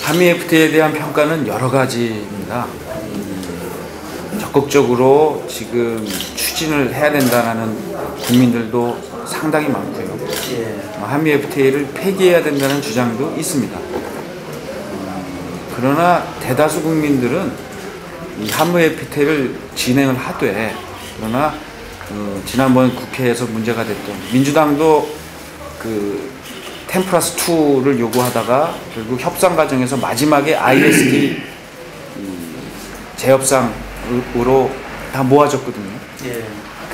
한미 FTA에 대한 평가는 여러 가지입니다. 적극적으로 지금 추진을 해야 된다는 국민들도 상당히 많고요. 한미 FTA를 폐기해야 된다는 주장도 있습니다. 그러나 대다수 국민들은 이 한미 FTA를 진행을 하되, 그러나 지난번 국회에서 문제가 됐던 민주당도 그 10+2를 요구하다가 결국 협상 과정에서 마지막에 ISD 재협상으로 다 모아졌거든요.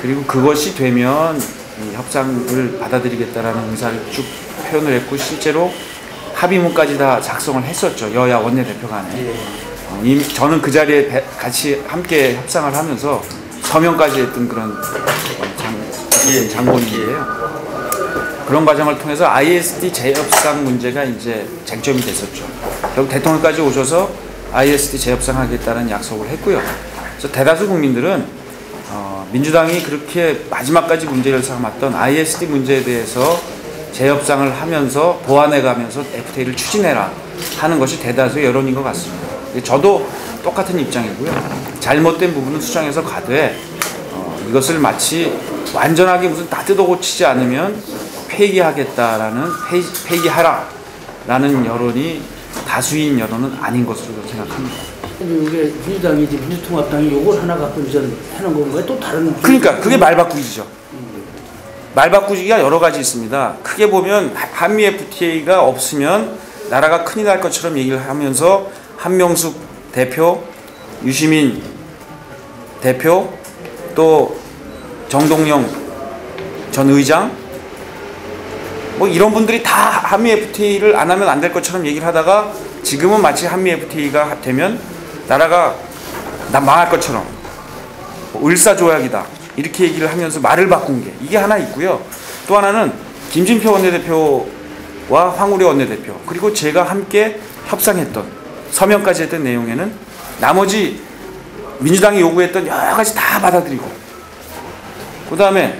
그리고 그것이 되면 이 협상을 받아들이겠다라는 의사를 쭉 표현을 했고, 실제로 합의문까지 다 작성을 했었죠. 여야 원내대표 간에. 이미 저는 그 자리에 같이 함께 협상을 하면서 서명까지 했던 그런 장본인인데요. 그런 과정을 통해서 ISD 재협상 문제가 이제 쟁점이 됐었죠. 결국 대통령까지 오셔서 ISD 재협상하겠다는 약속을 했고요. 그래서 대다수 국민들은 민주당이 그렇게 마지막까지 문제를 삼았던 ISD 문제에 대해서 재협상을 하면서 보완해가면서 FTA를 추진해라 하는 것이 대다수의 여론인 것 같습니다. 저도 똑같은 입장이고요. 잘못된 부분은 수정해서 가되 이것을 마치 완전하게 무슨 다 뜯어고치지 않으면 폐기하겠다라는 폐기하라라는 여론이 다수인 여론은 아닌 것으로 생각합니다. 이게 민주당이 이제 민주통합당이 요걸 하나 갖고 이제 해놓은 건가요? 또 다른? 그러니까 그게 말바꾸기죠. 말바꾸기가 여러 가지 있습니다. 크게 보면 한미 FTA가 없으면 나라가 큰일 날 것처럼 얘기를 하면서 한명숙 대표, 유시민 대표, 또 정동영 전 의장, 뭐 이런 분들이 다 한미 FTA를 안 하면 안 될 것처럼 얘기를 하다가 지금은 마치 한미 FTA가 되면 나라가 망할 것처럼 을사조약이다 이렇게 얘기를 하면서 말을 바꾼 게 이게 하나 있고요. 또 하나는 김진표 원내대표와 황우려 원내대표 그리고 제가 함께 협상했던 서명까지 했던 내용에는 나머지 민주당이 요구했던 여러 가지 다 받아들이고, 그 다음에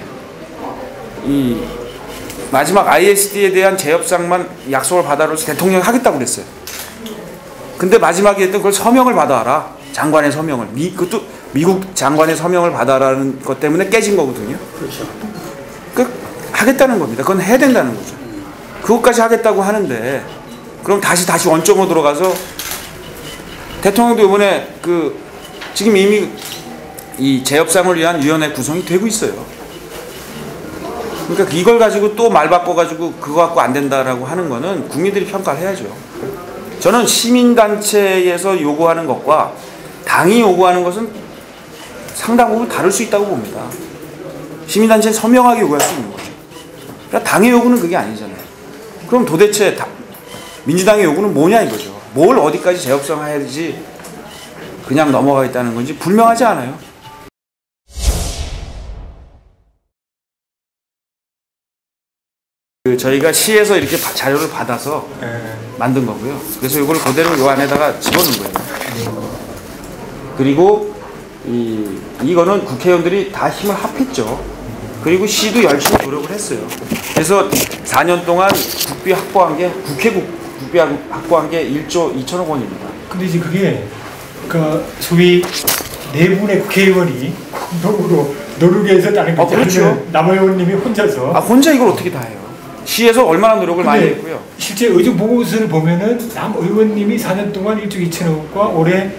이 마지막 ISD에 대한 재협상만 약속을 받아서 대통령이 하겠다고 그랬어요. 근데 마지막에 했던 그걸 서명을 받아라. 장관의 서명을. 그것도 미국 장관의 서명을 받아라는 것 때문에 깨진 거거든요. 그렇죠. 하겠다는 겁니다. 그건 해야 된다는 거죠. 그것까지 하겠다고 하는데, 그럼 다시 원점으로 들어가서 대통령도 이번에 지금 이미 이 재협상을 위한 위원회 구성이 되고 있어요. 그러니까 이걸 가지고 또 말 바꿔가지고 그거 갖고 안 된다라고 하는 거는 국민들이 평가를 해야죠. 저는 시민단체에서 요구하는 것과 당이 요구하는 것은 상당 부분 다를 수 있다고 봅니다. 시민단체는 서명하게 요구할 수 있는 거죠. 그러니까 당의 요구는 그게 아니잖아요. 그럼 도대체 민주당의 요구는 뭐냐 이거죠. 뭘 어디까지 재협상해야지 그냥 넘어가겠다는 건지 분명하지 않아요. 저희가 시에서 이렇게 자료를 받아서 만든 거고요. 그래서 이걸 그대로 요 안에다가 집어넣은 거예요. 그리고 이거는 국회의원들이 다 힘을 합했죠. 그리고 시도 열심히 노력을 했어요. 그래서 4년 동안 국비 확보한 게 국비 확보한 게 1조 2천억 원입니다. 근데 이제 그게 소위 네 분의 국회의원이 공동으로 노력해서 따는 거죠. 그렇죠. 남 의원님이 혼자서. 혼자 이걸 어떻게 다 해요? 시에서 얼마나 노력을 많이 했고요. 실제 의정 보고서를 보면은 남 의원님이 4년 동안 1조 2천억과 올해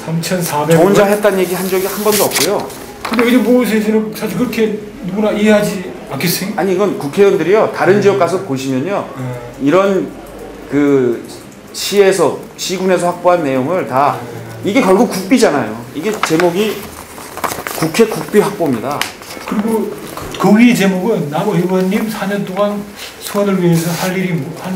3,400억. 저 혼자 했다는 얘기 한 적이 한 번도 없고요. 근데 의정 보고서에서는 사실 그렇게 누구나 이해하지 않겠어요? 아니 이건 국회의원들이요. 다른 지역 가서 보시면요. 이런 시군에서 확보한 내용을 다 이게 결국 국비잖아요. 이게 제목이 국회 국비 확보입니다. 그리고 거기 제목은 남 의원님 4년 동안 수원을 위해서 한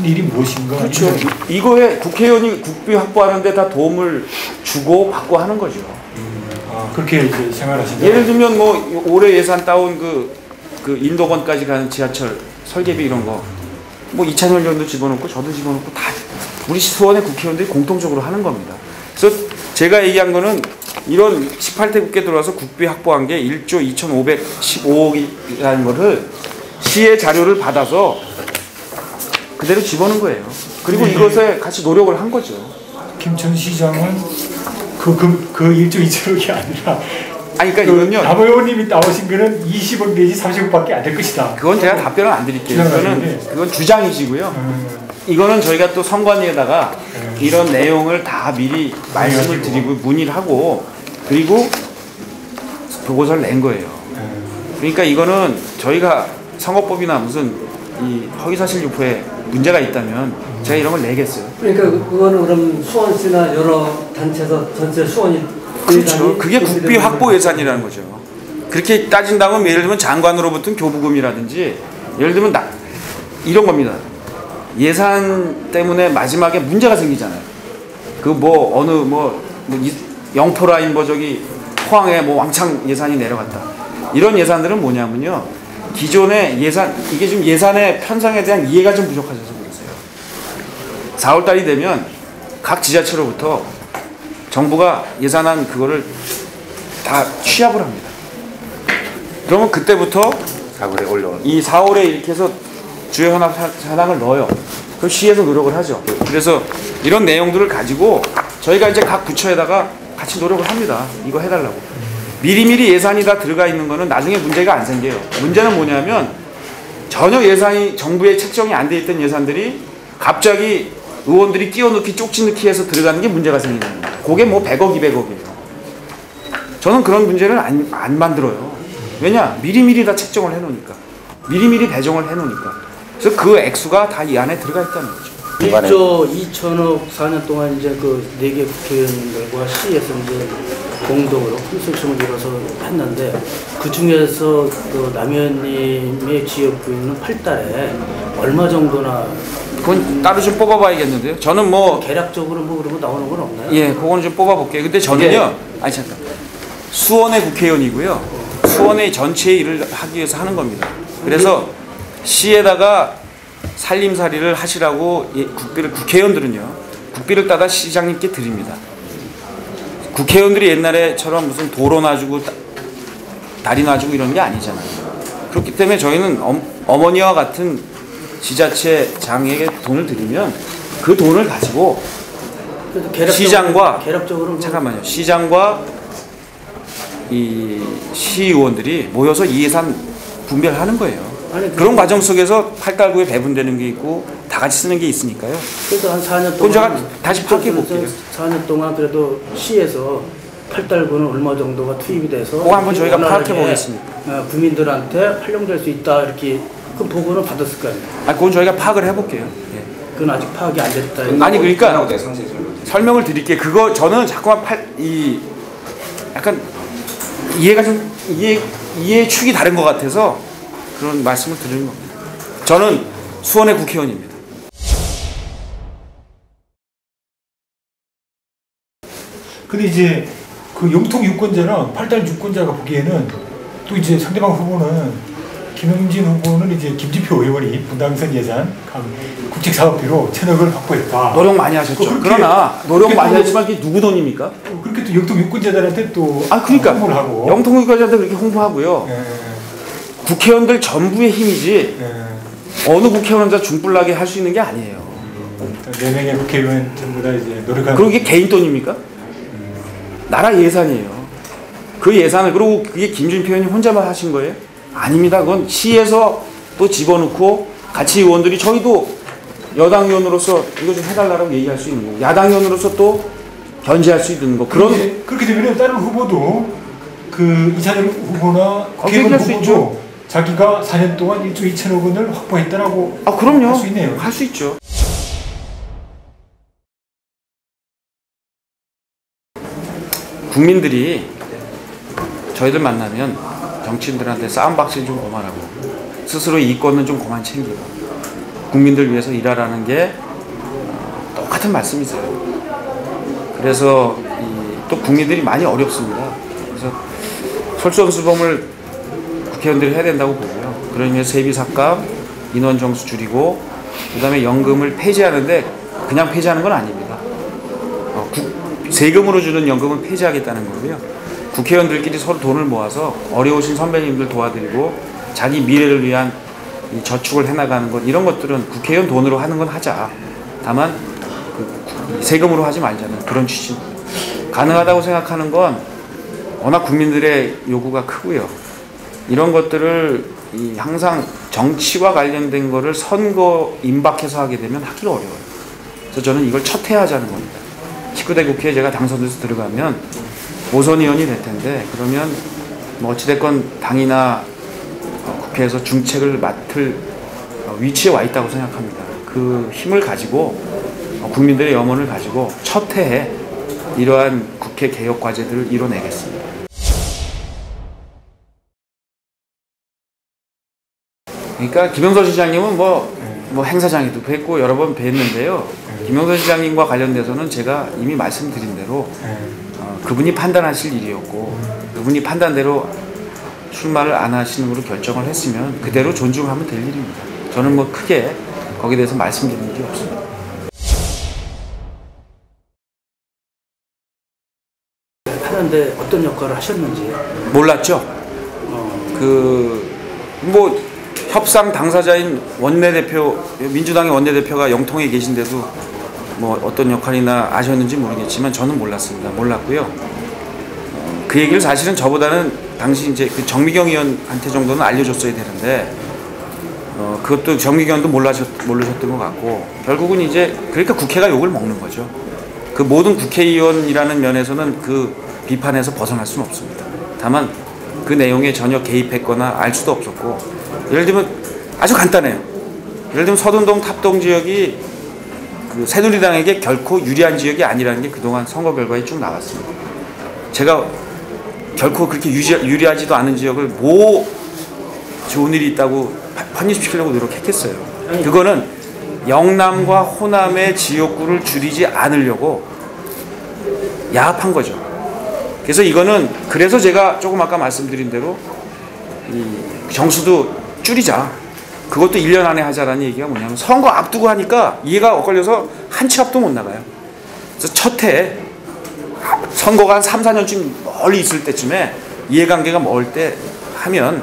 일이 무엇인가. 그렇죠. 이거에 국회의원이 국비 확보하는데 다 도움을 주고 받고 하는 거죠. 그렇게 이제 생활하신다. 예를 들면 뭐 올해 예산 따온 그 인도권까지 가는 지하철 설계비 이런 거 뭐 이찬열 의원도 집어넣고 저도 집어넣고 다 우리 수원의 국회의원들이 공통적으로 하는 겁니다. 그래서 제가 얘기한 거는 이런 18대 국회 들어와서 국비 확보한 게 1조 2,515억이라는 거를 시의 자료를 받아서 그대로 집어넣은 거예요. 그리고 이것에 같이 노력을 한 거죠. 김 전 시장은 그 1조 2천억이 아니라 아니 그러니까 이건요. 남 의원님이 나오신 거는 20억 내지 30억밖에 안 될 것이다. 그건 제가 답변을 안 드릴게요. 그건 주장이시고요. 이거는 저희가 또 선관위에다가 이런 내용을 다 미리 말씀을 드리고 문의를 하고 그리고 보고서를 낸 거예요. 그러니까 이거는 저희가 선거법이나 무슨 이 허위사실 유포에 문제가 있다면 제가 이런 걸 내겠어요. 그러니까 그거는 그럼 수원시나 여러 단체에서 전체 수원이 그렇죠. 그게 국비 확보 예산이라는 거죠. 그렇게 따진다면 예를 들면 장관으로부터는 교부금이라든지 예를 들면 이런 겁니다. 예산 때문에 마지막에 문제가 생기잖아요. 그 뭐 어느 영토라인 저기 포항에 왕창 예산이 내려갔다. 이런 예산들은 뭐냐면요. 기존의 예산 이게 좀 예산의 편성에 대한 이해가 좀 부족하셔서 그러세요. 4월달이 되면 각 지자체로부터 정부가 예산안 그거를 다 취합을 합니다. 그러면 그때부터 4월에 올려오는 이 4월에 이렇게 해서 주요 현황 사항을 넣어요. 그럼 시에서 노력을 하죠. 그래서 이런 내용들을 가지고 저희가 이제 각 부처에다가 같이 노력을 합니다. 이거 해달라고. 미리미리 예산이 다 들어가 있는 거는 나중에 문제가 안 생겨요. 문제는 뭐냐면 전혀 예산이 정부에 책정이 안 돼 있던 예산들이 갑자기 의원들이 끼워넣기 쪽지넣기 해서 들어가는 게 문제가 생기는 겁니다. 그게 100억 200억이에요. 저는 그런 문제를 안 만들어요. 왜냐? 미리미리 다 책정을 해놓으니까. 미리미리 배정을 해놓으니까. 그래서 그 액수가 다 이 안에 들어가 있다는 거죠. 1조 2천억 4년 동안 이제 그 4개 국회의원들과 시에서 이제 공동으로 컨소시엄을 이뤄서 했는데 그 중에서 그 남 의원님의 지역구는 8달에 얼마 정도나 그건 따로 좀 뽑아봐야겠는데요. 저는 계략적으로 그러고 나오는 건 없나요? 예, 그거는 좀 뽑아볼게요. 근데 저는요, 아니 잠깐, 수원의 국회의원이고요. 수원의 전체 일을 하기 위해서 하는 겁니다. 그래서 시에다가 살림살이를 하시라고 국회의원들은요, 국비를 따다 시장님께 드립니다. 국회의원들이 옛날에처럼 무슨 도로 놔주고 다리 놔주고 이런 게 아니잖아요. 그렇기 때문에 저희는 어머니와 같은 지자체 장에게 돈을 드리면 그 돈을 가지고 시장과 잠깐만요. 시장과 이 시의원들이 모여서 이 예산 분배를 하는 거예요. 그런 과정 속에서 8달구에 배분되는 게 있고 다 같이 쓰는 게 있으니까요. 그래서 한 4년 동안 그건 제가 다시 파악해 볼게요. 4년 동안 그래도 시에서 8달구는 얼마 정도가 투입이 돼서 그거 한번 저희가 파악해 보겠습니다. 국민들한테 활용될 수 있다 이렇게 그 보고는 받았을 거 아니에요. 그건 저희가 파악을 해볼게요. 예. 그건 아직 파악이 안 됐다. 아니 그러니까 설명을 드릴게요. 그거 저는 자꾸만 약간 이해가 좀 이해의 축이 다른 것 같아서 그런 말씀을 드리는 겁니다. 저는 수원의 국회의원입니다. 근데 이제 그 영통 유권자랑 8달 유권자가 보기에는 또 이제 상대방 후보는 김영진 후보는 이제 김진표 의원이 분당선 예산 국책사업비로 1,000억을 확보했다. 노력 많이 하셨죠. 그러나 노력 많이 했지만 그게 누구 돈입니까? 그렇게 또 영통 유권자들한테 또 그러니까 홍보를 하고 영통 유권자들 그렇게 홍보하고요. 국회의원들 전부의 힘이지 어느 국회의원자 중불나게 할 수 있는 게 아니에요. 4명의 국회의원 전부 다 이제 노력하는. 그리고 이게 개인 돈입니까? 나라 예산이에요. 그 예산을 그리고 그게 김준표 의원님 혼자만 하신 거예요? 아닙니다. 그건 시에서 또 집어넣고 같이 의원들이 저희도 여당 의원으로서 이거 좀 해달라고 얘기할 수 있는 거고 야당 의원으로서 또 견제할 수 있는 거 그렇게 되면 다른 후보도 그 이찬열 후보나 국회의원 후보도 자기가 4년 동안 1조 2천억 원을 확보했다라고 그럼요. 할 수 있네요. 할 수 있죠. 국민들이 저희들 만나면 정치인들한테 싸움박질 좀 그만하고 스스로 이권은 좀 그만 챙기고 국민들 위해서 일하라는 게 똑같은 말씀이세요. 그래서 또 국민들이 많이 어렵습니다. 그래서 솔선수범을 국회의원들이 해야 된다고 보고요. 그런 의미에서 세비 삭감, 인원 정수 줄이고 그다음에 연금을 폐지하는데 그냥 폐지하는 건 아닙니다. 세금으로 주는 연금은 폐지하겠다는 거고요. 국회의원들끼리 서로 돈을 모아서 어려우신 선배님들 도와드리고 자기 미래를 위한 이 저축을 해나가는 것 이런 것들은 국회의원 돈으로 하는 건 하자. 다만 세금으로 하지 말자는 그런 취지. 가능하다고 생각하는 건 워낙 국민들의 요구가 크고요. 이런 것들을 항상 정치와 관련된 거를 선거 임박해서 하게 되면 하기가 어려워요. 그래서 저는 이걸 첫 해하자는 겁니다. 19대 국회에 제가 당선돼서 들어가면 오선 의원이 될 텐데, 그러면 뭐 어찌됐건 당이나 국회에서 중책을 맡을 위치에 와 있다고 생각합니다. 그 힘을 가지고 국민들의 염원을 가지고 첫 해에 이러한 국회 개혁 과제들을 이뤄내겠습니다. 그러니까 김영선 시장님은 뭐 행사장에도 뵀고 여러 번 뵀는데요. 김영선 시장님과 관련돼서는 제가 이미 말씀드린 대로 그분이 판단하실 일이었고, 그분이 판단대로 출마를 안 하시는 걸로 결정을 했으면 그대로 존중하면 될 일입니다. 저는 뭐 크게 거기에 대해서 말씀드리는 게 없습니다. 하는데 어떤 역할을 하셨는지 몰랐죠. 뭐 협상 당사자인 원내대표, 민주당의 원내대표가 영통에 계신데도 뭐 어떤 역할이나 아셨는지 모르겠지만 저는 몰랐습니다. 몰랐고요. 그 얘기를 사실은 저보다는 당시 이제 그 정미경 의원한테 정도는 알려줬어야 되는데 그것도 정미경 의원도 모르셨던 것 같고, 결국은 이제 그러니까 국회가 욕을 먹는 거죠. 그 모든 국회의원이라는 면에서는 그 비판에서 벗어날 수는 없습니다. 다만 그 내용에 전혀 개입했거나 알 수도 없었고, 예를 들면 아주 간단해요. 예를 들면 서둔동 탑동 지역이 그 새누리당에게 결코 유리한 지역이 아니라는 게 그동안 선거 결과에 쭉 나왔습니다. 제가 결코 그렇게 유리하지도 않은 지역을 뭐 좋은 일이 있다고 편입시키려고 노력했겠어요. 그거는 영남과 호남의 지역구를 줄이지 않으려고 야합한 거죠. 그래서 이거는, 그래서 제가 조금 아까 말씀드린 대로 이 정수도 줄이자, 그것도 1년 안에 하자라는 얘기가 뭐냐면, 선거 앞두고 하니까 이해가 엇갈려서 한 치 앞도 못 나가요. 그래서 첫 해에 선거가 한 3, 4년쯤 멀리 있을 때쯤에 이해관계가 멀 때 하면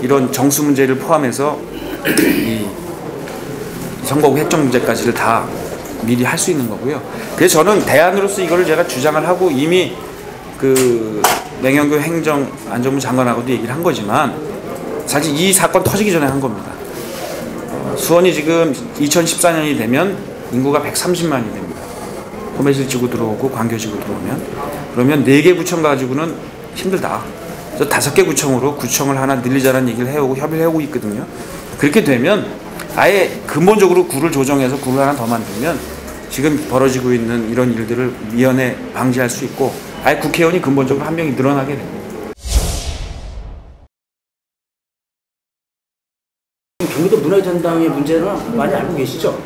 이런 정수 문제를 포함해서 이 선거구 획정 문제까지를 다 미리 할 수 있는 거고요. 그래서 저는 대안으로서 이거를 제가 주장을 하고 이미 그 맹영교 행정안전부 장관하고도 얘기를 한 거지만, 사실 이 사건 터지기 전에 한 겁니다. 수원이 지금 2014년이 되면 인구가 130만이 됩니다. 소매실지구 들어오고 광교지구 들어오면, 그러면 4개 구청 가지고는 힘들다. 그래서 5개 구청으로 구청을 하나 늘리자는 얘기를 해오고 협의를 해오고 있거든요. 그렇게 되면 아예 근본적으로 구를 조정해서 구를 하나 더 만들면 지금 벌어지고 있는 이런 일들을 미연에 방지할 수 있고, 아예 국회의원이 근본적으로 한 명이 늘어나게 됩니다. 경기도 문화전당의 문제는 많이 알고 계시죠?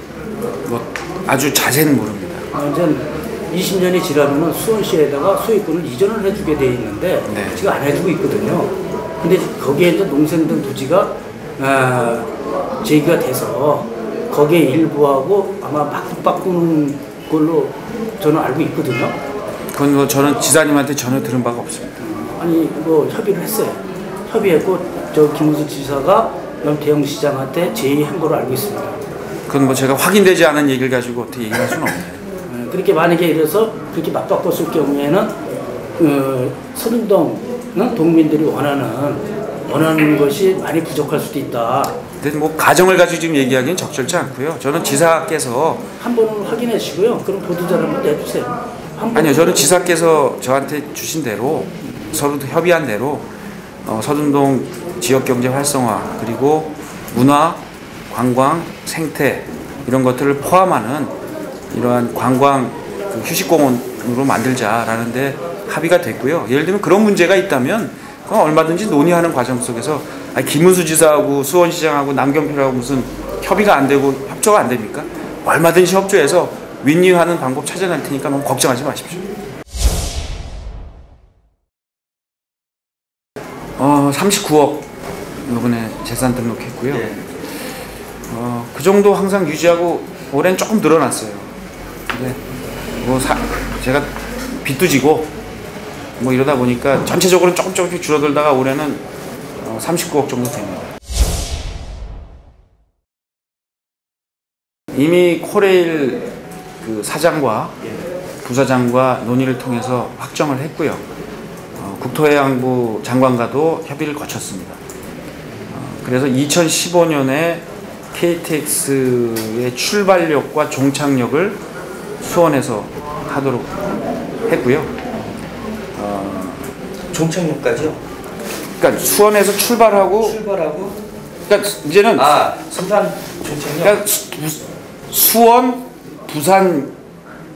뭐 아주 자세는 모릅니다. 이제 20년이 지나면 수원시에다가 소유권을 이전을 해주게 돼 있는데 네. 지금 안 해주고 있거든요. 근데 거기에 이제 농생동 부지가 제기가 돼서 거기에 일부하고 아마 바꾸는 걸로 저는 알고 있거든요. 그건 뭐 저는 지사님한테 전혀 들은 바가 없습니다. 아니 뭐 협의를 했어요. 협의했고 저 김우수 지사가 대형시장한테 제의한 걸로 알고 있습니다. 그건 뭐 제가 확인되지 않은 얘기를 가지고 어떻게 얘기할 수는 없네요. 그렇게 만약에 이래서 그렇게 맞바꿨을 경우에는 서른동은 동민들이 원하는 것이 많이 부족할 수도 있다. 근데 뭐 가정을 가지고 지금 얘기하기는 적절치 않고요. 저는 지사께서 한 번은 확인해 주시고요. 그럼 보도자료 한번 내주세요. 아니요, 저는 지사께서 저한테 주신 대로 서로 협의한 대로 서둔동 지역경제 활성화, 그리고 문화, 관광, 생태 이런 것들을 포함하는 이러한 관광 휴식공원으로 만들자라는데 합의가 됐고요. 예를 들면 그런 문제가 있다면 그건 얼마든지 논의하는 과정 속에서 김은수 지사하고 수원시장하고 남경필하고 무슨 협의가 안 되고 협조가 안 됩니까? 얼마든지 협조해서 윈윈하는 방법 찾아낼 테니까 너무 걱정하지 마십시오. 39억 이번에 재산 등록했고요. 그 정도 항상 유지하고 올해는 조금 늘어났어요. 근데 뭐 제가 빚도 지고 뭐 이러다 보니까 전체적으로는 조금씩 줄어들다가 올해는 39억 정도 됩니다. 이미 코레일 그 사장과 부사장과 논의를 통해서 확정을 했고요. 국토해양부 장관과도 협의를 거쳤습니다. 그래서 2015년에 KTX의 출발역과 종착역을 수원에서 하도록 했고요. 종착역까지요? 그러니까 수원에서 출발하고 그러니까 이제는 수산 종착역? 그러니까 수원, 부산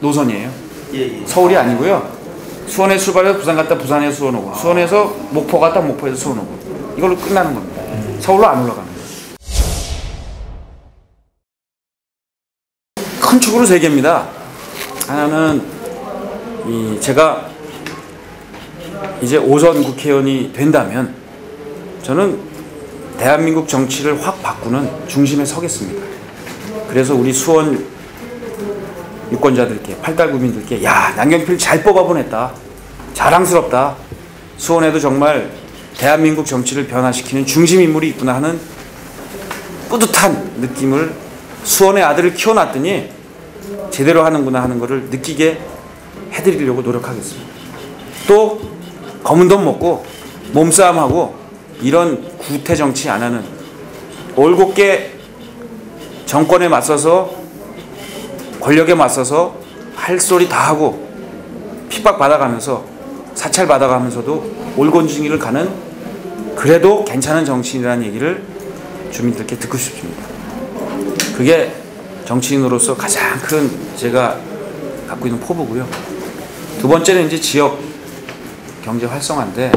노선이에요. 예. 서울이 아니고요. 수원에 출발해서 부산 갔다 부산에서 수원 오고, 수원에서 목포 갔다 목포에서 수원 오고, 이걸로 끝나는 겁니다. 서울로 안 올라가는 거예요. 큰 축으로 3개입니다. 하나는 제가 이제 5선 국회의원이 된다면 저는 대한민국 정치를 확 바꾸는 중심에 서겠습니다. 그래서 우리 수원 유권자들께, 팔달구민들께, 야, 남경필 잘 뽑아보냈다, 자랑스럽다, 수원에도 정말 대한민국 정치를 변화시키는 중심인물이 있구나 하는 뿌듯한 느낌을, 수원의 아들을 키워놨더니 제대로 하는구나 하는 것을 느끼게 해드리려고 노력하겠습니다. 또 검은 돈 먹고 몸싸움하고 이런 구태 정치 안 하는, 올곧게 정권에 맞서서, 권력에 맞서서 할 소리 다 하고 핍박 받아가면서 사찰 받아가면서도 올곧은지를 가는, 그래도 괜찮은 정치인이라는 얘기를 주민들께 듣고 싶습니다. 그게 정치인으로서 가장 큰 제가 갖고 있는 포부고요. 두 번째는 이제 지역 경제 활성화인데,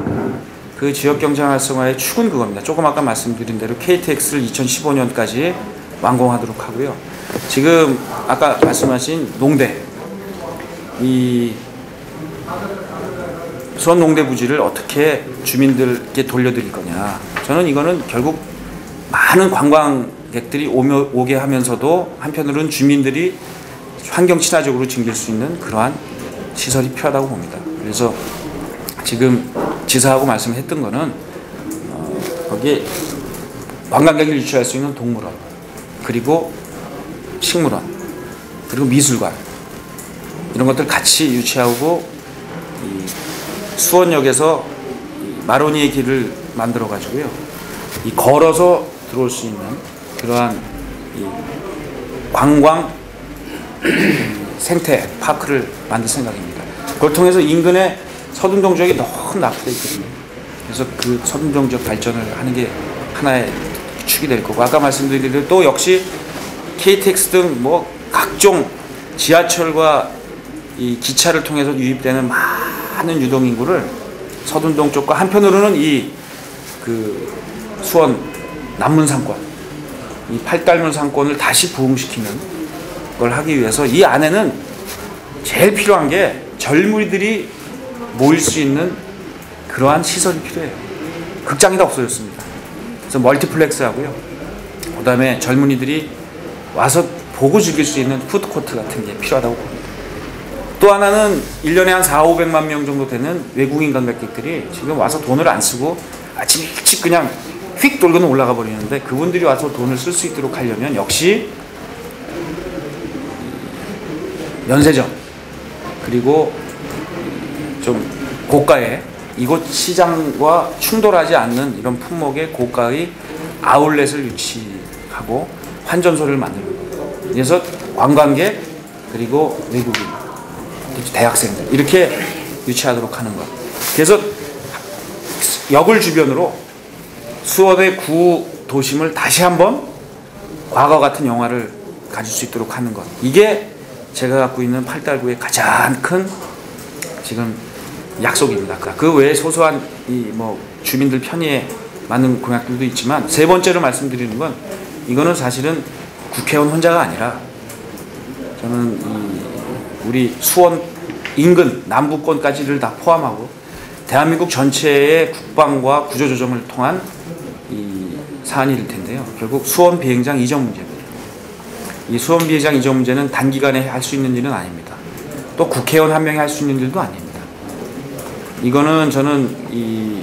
그 지역 경제 활성화의 축은 그겁니다. 조금 아까 말씀드린 대로 KTX를 2015년까지 완공하도록 하고요. 지금 아까 말씀하신 농대, 이 수원 농대 부지를 어떻게 주민들께 돌려드릴 거냐. 저는 이거는 결국 많은 관광객들이 오게 하면서도 한편으로는 주민들이 환경 친화적으로 즐길 수 있는 그러한 시설이 필요하다고 봅니다. 그래서 지금 지사하고 말씀했던 거는 거기에 관광객을 유치할 수 있는 동물원, 그리고 식물원, 그리고 미술관, 이런 것들 같이 유치하고, 이 수원역에서 마로니의 길을 만들어 가지고요, 이 걸어서 들어올 수 있는 그러한 이 관광 생태 파크를 만들 생각입니다. 그걸 통해서 인근에 서둔동 지역이 너무 낙후되어 있거든요. 그래서 그 서둔동 지역 발전을 하는 게 하나의 축이 될 거고, 아까 말씀드린 대로 또 역시 KTX 등 뭐 각종 지하철과 이 기차를 통해서 유입되는 많은 유동인구를 서둔동 쪽과, 한편으로는 이 그 수원 남문 상권, 이 팔달문 상권을 다시 부흥시키는 걸 하기 위해서 이 안에는 제일 필요한 게 젊은이들이 모일 수 있는 그러한 시설이 필요해요. 극장이 다 없어졌습니다. 그래서 멀티플렉스 하고요, 그 다음에 젊은이들이 와서 보고 즐길 수 있는 푸드코트 같은 게 필요하다고 봅니다. 또 하나는 1년에 한 400~500만 명 정도 되는 외국인 관광객들이 지금 와서 돈을 안 쓰고 아침 일찍 그냥 휙 돌고는 올라가 버리는데, 그분들이 와서 돈을 쓸 수 있도록 하려면 역시 면세점, 그리고 좀 고가의, 이곳 시장과 충돌하지 않는 이런 품목의 고가의 아울렛을 유치하고 환전소를 만드는 거예요. 그래서 관광객, 그리고 외국인, 대학생들 이렇게 유치하도록 하는 것. 그래서 역을 주변으로 수원의 구 도심을 다시 한번 과거 같은 영화를 가질 수 있도록 하는 것. 이게 제가 갖고 있는 팔달구의 가장 큰 지금 약속입니다. 그 외에 소소한 이 뭐 주민들 편의에 맞는 공약들도 있지만, 세 번째로 말씀드리는 건, 이거는 사실은 국회의원 혼자가 아니라 저는 우리 수원 인근 남부권까지를 다 포함하고 대한민국 전체의 국방과 구조조정을 통한 이 사안이 될 텐데요. 결국 수원 비행장 이전 문제입니다. 이 수원 비행장 이전 문제는 단기간에 할 수 있는 일은 아닙니다. 또 국회의원 한 명이 할 수 있는 일도 아닙니다. 이거는 저는 이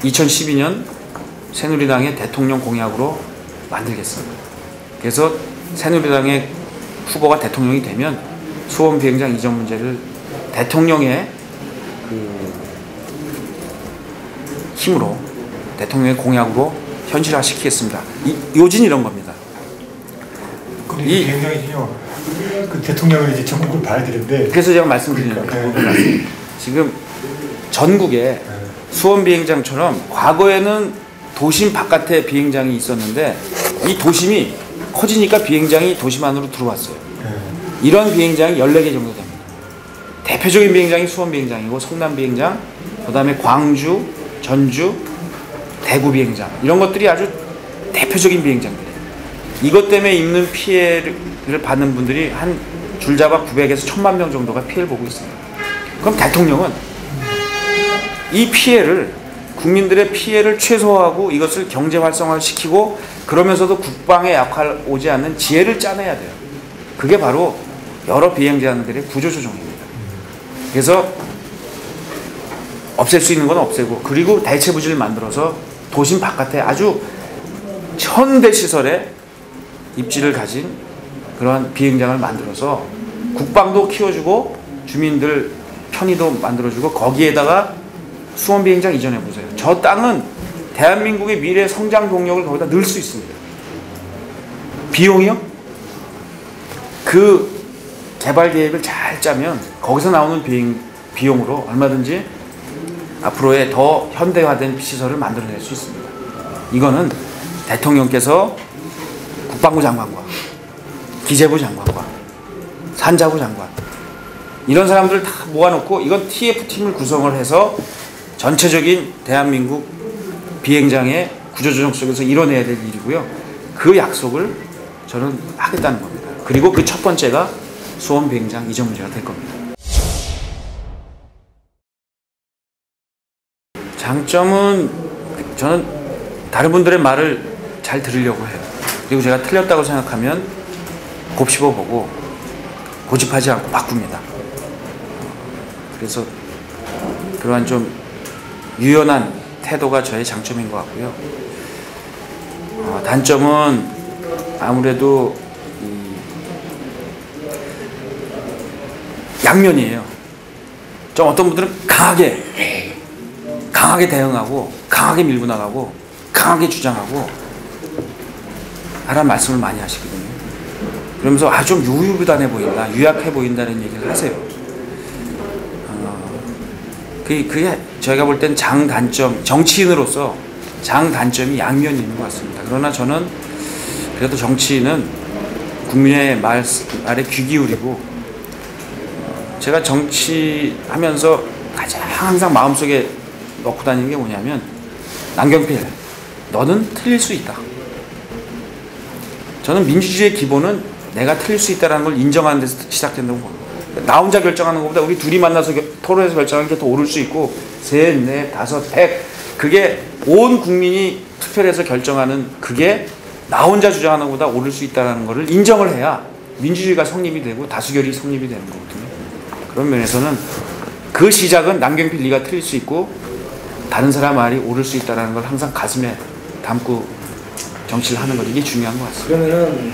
2012년 새누리당의 대통령 공약으로 만들겠습니다. 그래서 새누리당의 후보가 대통령이 되면 수원 비행장 이전 문제를 대통령의 그 힘으로, 대통령의 공약으로 현실화시키겠습니다. 요진 이런 겁니다. 근데 이 비행장이요. 그 대통령을 이제 전국을 봐야 되는데. 그래서 제가 말씀드리는 거예요. 지금 전국에 수원 비행장처럼 과거에는 도심 바깥에 비행장이 있었는데 이 도심이 커지니까 비행장이 도심 안으로 들어왔어요. 이런 비행장이 14개 정도 됩니다. 대표적인 비행장이 수원 비행장이고 성남 비행장, 그 다음에 광주, 전주, 대구 비행장, 이런 것들이 아주 대표적인 비행장들이에요. 이것 때문에 입는 피해를 받는 분들이 한 줄잡아 900에서 1000만 명 정도가 피해를 보고 있습니다. 그럼 대통령은 이 피해를, 국민들의 피해를 최소화하고 이것을 경제 활성화를 시키고 그러면서도 국방에 약할 오지 않는 지혜를 짜내야 돼요. 그게 바로 여러 비행장들의 구조조정입니다. 그래서 없앨 수 있는 건 없애고, 그리고 대체 부지를 만들어서 도심 바깥에 아주 현대 시설의 입지를 가진 그런 비행장을 만들어서 국방도 키워주고 주민들 편의도 만들어주고, 거기에다가 수원 비행장 이전해 보세요. 저 땅은 대한민국의 미래 성장 동력을 거기다 넣을 수 있습니다. 비용이요? 그 개발 계획을 잘 짜면 거기서 나오는 비용으로 얼마든지 앞으로의 더 현대화된 시설을 만들어낼 수 있습니다. 이거는 대통령께서 국방부 장관과 기재부 장관과 산자부 장관, 이런 사람들을 다 모아놓고 이건 TF팀을 구성을 해서 전체적인 대한민국 비행장의 구조조정 속에서 이뤄내야 될 일이고요. 그 약속을 저는 하겠다는 겁니다. 그리고 그 첫 번째가 수원 비행장 이전 문제가 될 겁니다. 장점은 저는 다른 분들의 말을 잘 들으려고 해요. 그리고 제가 틀렸다고 생각하면 곱씹어보고 고집하지 않고 바꿉니다. 그래서 그러한 좀 유연한 태도가 저의 장점인 것 같고요. 단점은 아무래도 양면이에요. 좀 어떤 분들은 강하게 대응하고 강하게 밀고 나가고 강하게 주장하고 하라는 말씀을 많이 하시거든요. 그러면서 좀 유유부단해 보인다, 유약해 보인다는 얘기를 하세요. 그게 저희가 볼 땐 장단점, 정치인으로서 장단점이 양면이 있는 것 같습니다. 그러나 저는 그래도 정치인은 국민의 말에 귀 기울이고, 제가 정치하면서 가장 항상 마음속에 넣고 다니는 게 뭐냐면, 남경필, 너는 틀릴 수 있다. 저는 민주주의의 기본은 내가 틀릴 수 있다는 걸 인정하는 데서 시작된다고 봅니다. 나 혼자 결정하는 것보다 우리 둘이 만나서 토론해서 결정하는 게 더 옳을 수 있고, 셋, 넷, 다섯, 백, 그게 온 국민이 투표를 해서 결정하는, 그게 나 혼자 주장하는 것보다 옳을 수 있다는 것을 인정을 해야 민주주의가 성립이 되고 다수결이 성립이 되는 거거든요. 그런 면에서는 그 시작은 남경필 네가 틀릴 수 있고 다른 사람 말이 옳을 수 있다는 걸 항상 가슴에 담고 정치를 하는 것, 이게 중요한 것 같습니다. 그러면은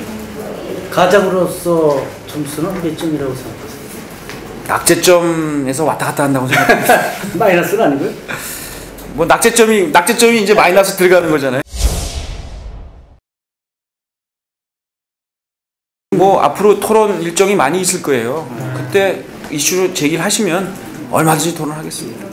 가장으로서 점수는 몇 점이라고 생각하세요? 낙제점에서 왔다 갔다 한다고 생각합니다. 마이너스는 아니고요? 뭐 낙제점이 이제 마이너스 들어가는 거잖아요. 뭐 앞으로 토론 일정이 많이 있을 거예요. 그때 이슈로 제기를 하시면 얼마든지 토론하겠습니다.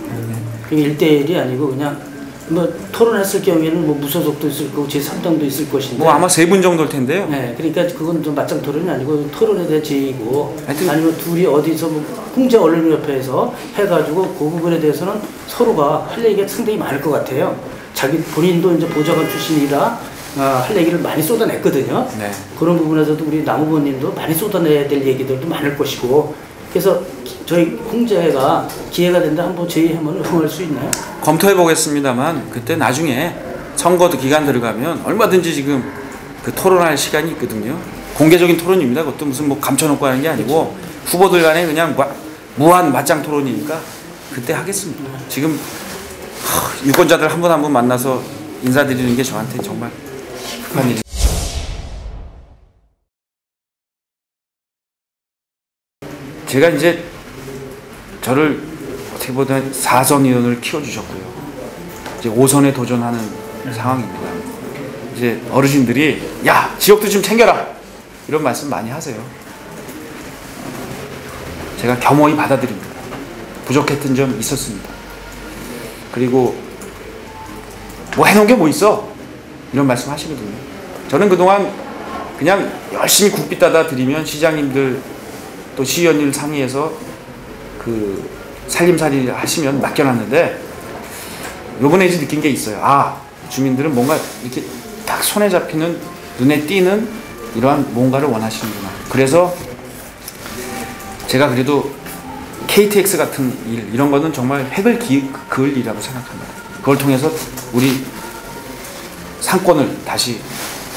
그게 1대1이 아니고 그냥 뭐 토론했을 경우에는 뭐 무소속도 있을 거고 제3당도 있을 것인데, 뭐 아마 3분 정도일 텐데요. 네, 그러니까 그건 좀 맞짱 토론이 아니고 토론에 대한 제의고, 하여튼 아니면 둘이 어디서 뭐 홍제언론협회에서 해가지고 그 부분에 대해서는 서로가 할 얘기가 상당히 많을 것 같아요. 자기 본인도 이제 보좌관 출신이라 할 얘기를 많이 쏟아냈거든요. 네. 그런 부분에서도 우리 남 후보님도 많이 쏟아내야 될 얘기들도 많을 것이고, 그래서 저희 홍제가 기회가 된다 한번 제의하면 응할 수 있나요? 검토해 보겠습니다만, 그때 나중에 선거도 기간 들어가면 얼마든지 지금 그 토론할 시간이 있거든요. 공개적인 토론입니다. 그것도 무슨 뭐 감춰놓고 하는 게 아니고 후보들 간에 그냥 무한 맞짱 토론이니까 그때 하겠습니다. 지금 유권자들 한 분 한 분 만나서 인사드리는 게 저한테 정말 급한 일입니다. 제가 이제 저를 어떻게 보면 4선 의원을 키워주셨고요. 이제 5선에 도전하는 상황입니다. 이제 어르신들이 야 지역도 좀 챙겨라 이런 말씀 많이 하세요. 제가 겸허히 받아들입니다. 부족했던 점 있었습니다. 그리고 뭐 해놓은 게 뭐 있어 이런 말씀 하시거든요. 저는 그동안 그냥 열심히 국비 따다 드리면 시장님들 또 시의원님 상의해서 그 살림살이 하시면 맡겨놨는데 요번에 이제 느낀 게 있어요. 아 주민들은 뭔가 이렇게 딱 손에 잡히는 눈에 띄는 이러한 뭔가를 원하시는구나. 그래서 제가 그래도 KTX 같은 일 이런 거는 정말 획을 그을 일이라고 생각합니다. 그걸 통해서 우리 상권을 다시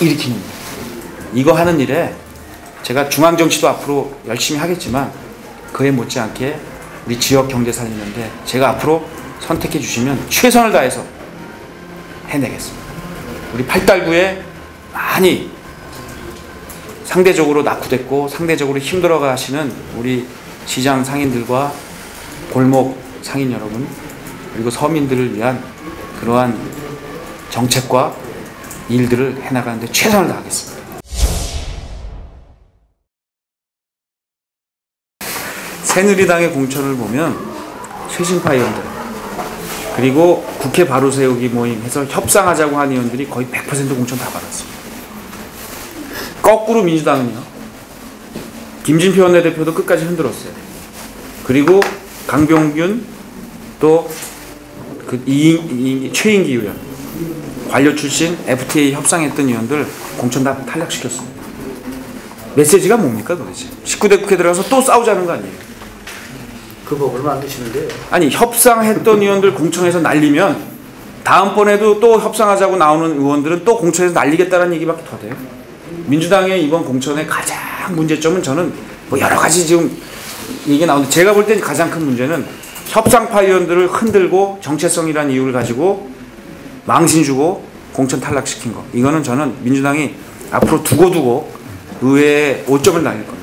일으키는 일. 이거 하는 일에 제가 중앙정치도 앞으로 열심히 하겠지만 그에 못지않게 우리 지역 경제 살리는데 제가 앞으로 선택해 주시면 최선을 다해서 해내겠습니다. 우리 팔달구에 많이 상대적으로 낙후됐고 상대적으로 힘들어 가시는 우리 시장 상인들과 골목 상인 여러분 그리고 서민들을 위한 그러한 정책과 일들을 해나가는데 최선을 다하겠습니다. 새누리당의 공천을 보면 쇄신파 의원들 그리고 국회 바로 세우기 모임 해서 협상하자고 한 의원들이 거의 100% 공천 다 받았습니다. 거꾸로 민주당은요. 김진표 원내대표도 끝까지 흔들었어요. 그리고 강병균 또 그 최인기 의원 관료 출신 FTA 협상했던 의원들 공천 다 탈락시켰습니다. 메시지가 뭡니까 도대체? 19대 국회 들어가서 또 싸우자는 거 아니에요? 그 법을 만드시는데요. 아니 협상했던 의원들 공천에서 날리면 다음번에도 또 협상하자고 나오는 의원들은 또 공천에서 날리겠다는 얘기밖에 더 돼요. 민주당의 이번 공천의 가장 문제점은 저는 뭐 여러 가지 지금 얘기가 나오는데 제가 볼 때 가장 큰 문제는 협상파 의원들을 흔들고 정체성이라는 이유를 가지고 망신 주고 공천 탈락시킨 거. 이거는 저는 민주당이 앞으로 두고두고 의회에 오점을 날릴 겁니다.